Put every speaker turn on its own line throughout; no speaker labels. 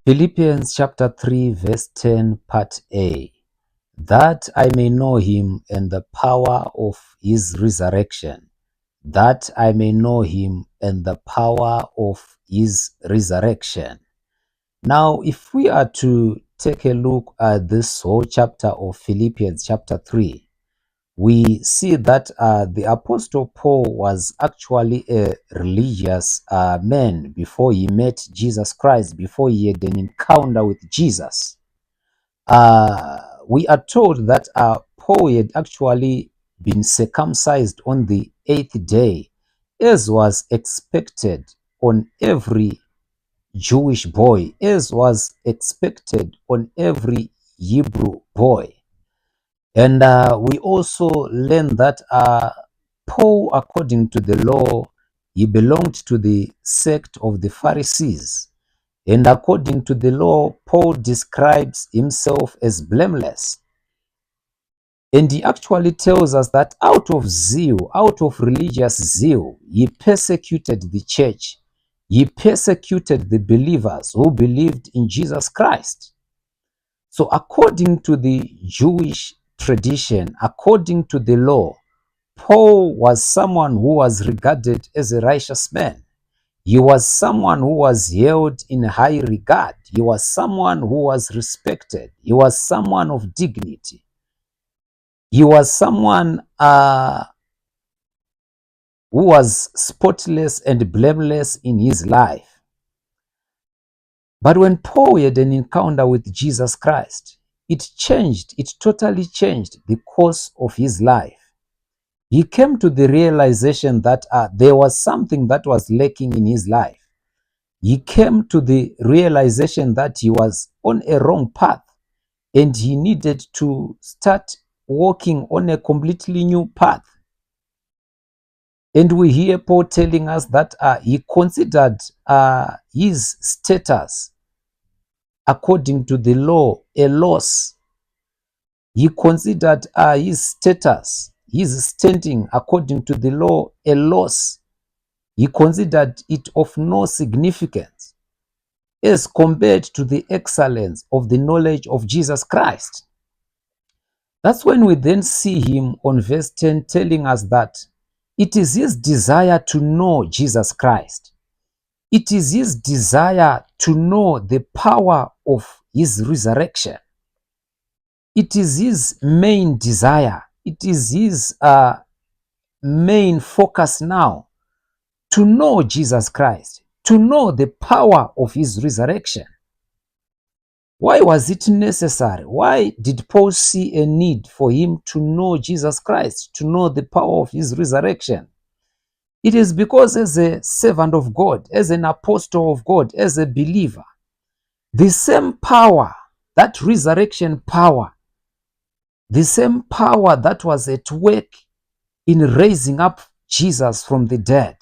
Philippians chapter 3 verse 10 part A. That I may know him and the power of his resurrection. That I may know him and the power of his resurrection. Now, if we are to take a look at this whole chapter of Philippians chapter 3, we see that the Apostle Paul was actually a religious man before he met Jesus Christ, before he had an encounter with Jesus. We are told that Paul had actually been circumcised on the 8th day, as was expected on every Jewish boy, as was expected on every Hebrew boy. And we also learn that Paul, according to the law, he belonged to the sect of the Pharisees. And according to the law, Paul describes himself as blameless. And he actually tells us that out of zeal, out of religious zeal, he persecuted the church. He persecuted the believers who believed in Jesus Christ. So according to the Jewish tradition, according to the law, Paul was someone who was regarded as a righteous man. He was someone who was held in high regard. He was someone who was respected. He was someone of dignity. He was someone who was spotless and blameless in his life. But when Paul had an encounter with Jesus Christ, it totally changed the course of his life. He came to the realization that there was something that was lacking in his life. He came to the realization that he was on a wrong path and he needed to start walking on a completely new path. And we hear Paul telling us that he considered his status according to the law a loss. He considered his status, his standing according to the law a loss. He considered it of no significance as compared to the excellence of the knowledge of Jesus Christ. That's when we then see him on verse 10 telling us that it is his desire to know Jesus Christ. It is his desire to know the power of his resurrection. It is his main desire. It is his main focus now to know Jesus Christ, to know the power of his resurrection. Why was it necessary? Why did Paul see a need for him to know Jesus Christ, to know the power of his resurrection? It is because as a servant of God, as an apostle of God, as a believer, the same power, that resurrection power, the same power that was at work in raising up Jesus from the dead,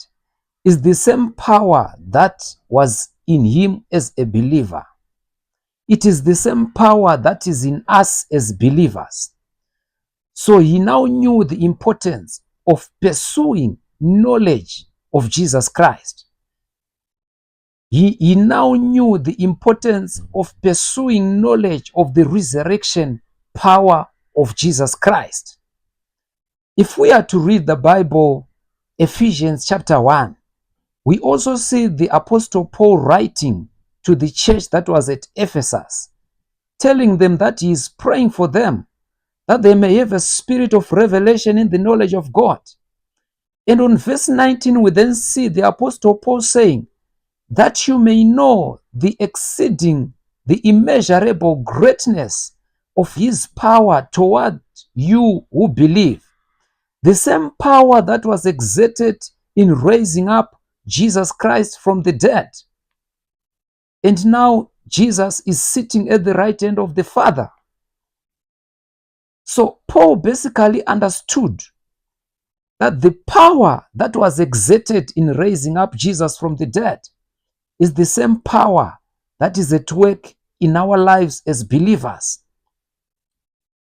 is the same power that was in him as a believer. It is the same power that is in us as believers. So he now knew the importance of pursuing knowledge of Jesus Christ. He now knew the importance of pursuing knowledge of the resurrection power of Jesus Christ. If we are to read the Bible, Ephesians chapter 1, we also see the Apostle Paul writing to the church that was at Ephesus, telling them that he is praying for them, that they may have a spirit of revelation in the knowledge of God. And on verse 19, we then see the Apostle Paul saying, that you may know the exceeding, the immeasurable greatness of his power toward you who believe. The same power that was exerted in raising up Jesus Christ from the dead. And now Jesus is sitting at the right hand of the Father. So Paul basically understood that the power that was exerted in raising up Jesus from the dead is the same power that is at work in our lives as believers.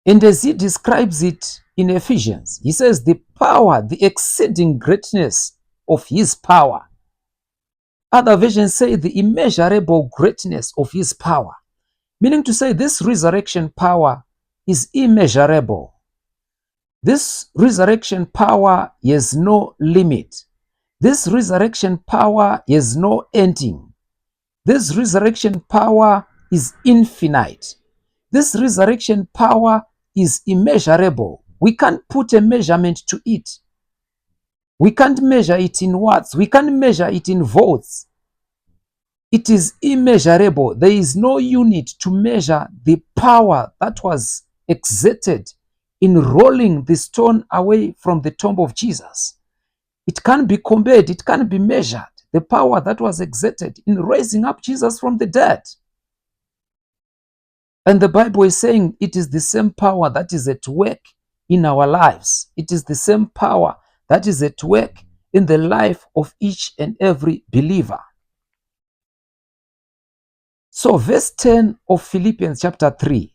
And as he describes it in Ephesians, he says the power, the exceeding greatness of his power. Other versions say the immeasurable greatness of his power, meaning to say this resurrection power is immeasurable. This resurrection power has no limit. This resurrection power has no ending. This resurrection power is infinite. This resurrection power is immeasurable. We can't put a measurement to it. We can't measure it in watts. We can't measure it in volts. It is immeasurable. There is no unit to measure the power that was exerted in rolling the stone away from the tomb of Jesus. It can't be compared. It can't be measured. The power that was exerted in raising up Jesus from the dead. And the Bible is saying it is the same power that is at work in our lives. It is the same power that is at work in the life of each and every believer. So verse 10 of Philippians chapter 3,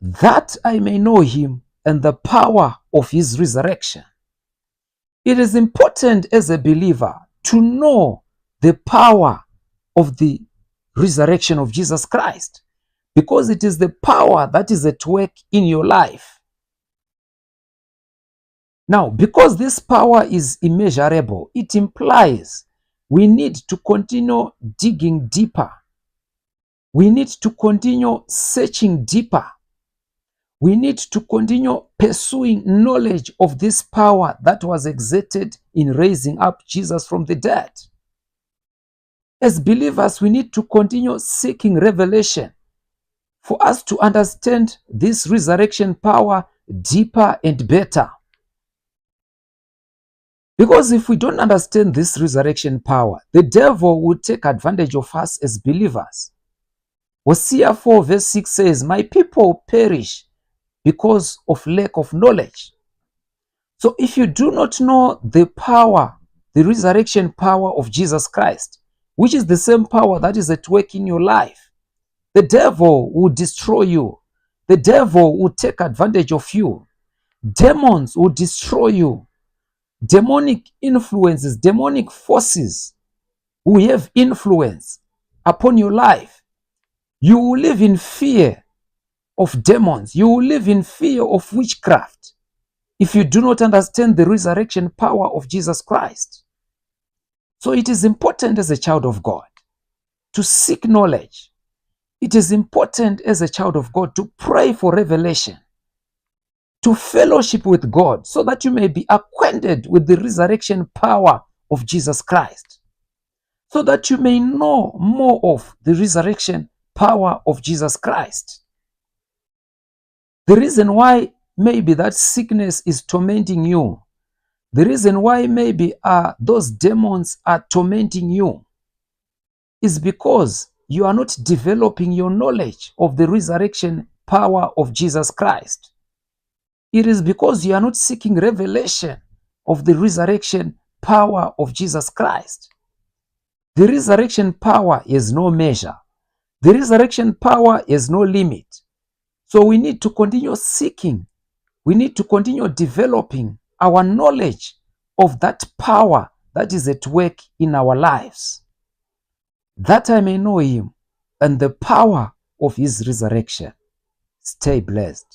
that I may know him and the power of his resurrection. It is important as a believer to know the power of the resurrection of Jesus Christ, because it is the power that is at work in your life. Now, because this power is immeasurable, it implies we need to continue digging deeper. We need to continue searching deeper. We need to continue pursuing knowledge of this power that was exerted in raising up Jesus from the dead. As believers, we need to continue seeking revelation for us to understand this resurrection power deeper and better. Because if we don't understand this resurrection power, the devil will take advantage of us as believers. Hosea 4 verse 6 says, my people perish because of lack of knowledge. So if you do not know the power, the resurrection power of Jesus Christ, which is the same power that is at work in your life, the devil will destroy you. The devil will take advantage of you. Demons will destroy you. Demonic influences, demonic forces will have influence upon your life. You will live in fear of demons. You will live in fear of witchcraft if you do not understand the resurrection power of Jesus Christ. So it is important as a child of God to seek knowledge. It is important as a child of God to pray for revelation, to fellowship with God, so that you may be acquainted with the resurrection power of Jesus Christ, so that you may know more of the resurrection power of Jesus Christ. The reason why maybe that sickness is tormenting you, the reason why maybe those demons are tormenting you, is because you are not developing your knowledge of the resurrection power of Jesus Christ. It is because you are not seeking revelation of the resurrection power of Jesus Christ. The resurrection power has no measure. The resurrection power has no limit. So we need to continue seeking. We need to continue developing our knowledge of that power that is at work in our lives, that I may know him and the power of his resurrection. Stay blessed.